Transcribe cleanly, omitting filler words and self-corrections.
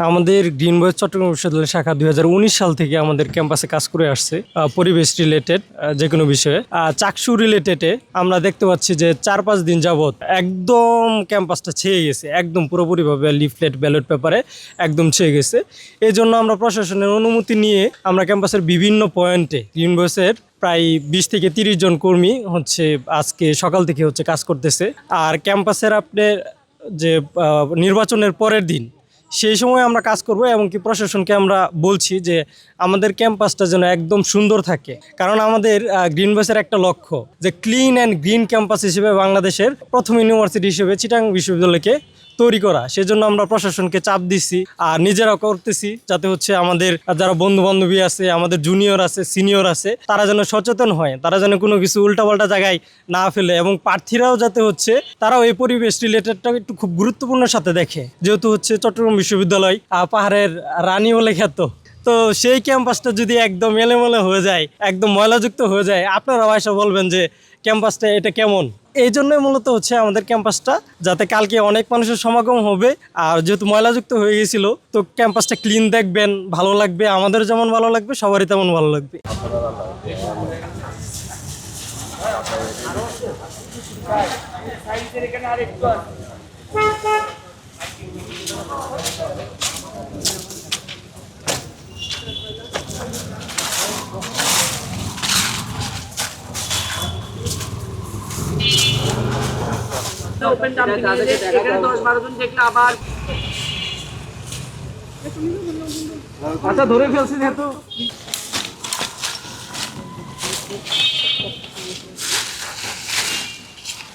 আমাদের green boys Chittagong বিশ্ববিদ্যালয় শাখা 2019 সাল থেকে আমাদের ক্যাম্পাসে কাজ করে আসছে পরিবেশ রিলেটেড যে কোনো বিষয়ে। চাকসু রিলেটেডে আমরা দেখতে পাচ্ছি যে 4-5 দিন যাবত একদম ক্যাম্পাসটা ছেয়ে গেছে, একদম পুরোপুরিভাবে লিফলেট ব্যালট পেপারে একদম ছেয়ে গেছে। এই জন্য আমরা প্রশাসনের অনুমতি নিয়ে আমরা ক্যাম্পাসের বিভিন্ন পয়েন্টে গ্রিন বয়েজের প্রায় 20 থেকে 30 জন কর্মী আজকে সকাল থেকে কাজ করতেছে। আর ক্যাম্পাসের আপনার যে নির্বাচনের পরের দিন সেই সময় আমরা কাজ করব, এবং কি প্রশাসনকে আমরা বলছি যে আমাদের ক্যাম্পাসটা যেন একদম সুন্দর থাকে। কারণ আমাদের গ্রিন বয়েজের একটা লক্ষ্য যে ক্লিন অ্যান্ড গ্রিন ক্যাম্পাস হিসেবে বাংলাদেশের প্রথম ইউনিভার্সিটি হিসেবে চিটাগং বিশ্ববিদ্যালয়কে তৈরি করা। সেজন্য আমরা প্রশাসনকে চাপ দিচ্ছি আর নিজেরাও করতেছি, যাতে আমাদের যারা বন্ধু বান্ধবী আছে, আমাদের জুনিয়র আছে, সিনিয়র আছে, তারা যেন সচেতন হয়, তারা যেন কোনো কিছু উল্টাপাল্টা জায়গায় না ফেলে, এবং প্রার্থীরাও যাতে তারাও এই পরিবেশ রিলেটেডটা একটু খুব গুরুত্বপূর্ণের সাথে দেখে। যেহেতু চট্টগ্রাম বিশ্ববিদ্যালয় পাহাড়ের রানী বলে খ্যাত, তো সেই ক্যাম্পাসটা যদি একদম এলোমেলো হয়ে যায়, একদম ময়লাযুক্ত হয়ে যায়, আপনারা এসে বলবেন যে ক্যাম্পাসটা এটা কেমন। এই জন্যই মূলত আমাদের ক্যাম্পাসটা, যাতে কালকে অনেক মানুষের সমাগম হবে, আর যেহেতু ময়লাযুক্ত হয়ে গেছিল, তো ক্যাম্পাসটা ক্লিন দেখবেন, ভালো লাগবে, আমাদের যেমন ভালো লাগবে সবারই তেমন ভালো লাগবে। ওপেন ডাম্পিং এখানে 10-12 জন দেখলে আবার আচ্ছা ধরে ফেলছি যেহেতু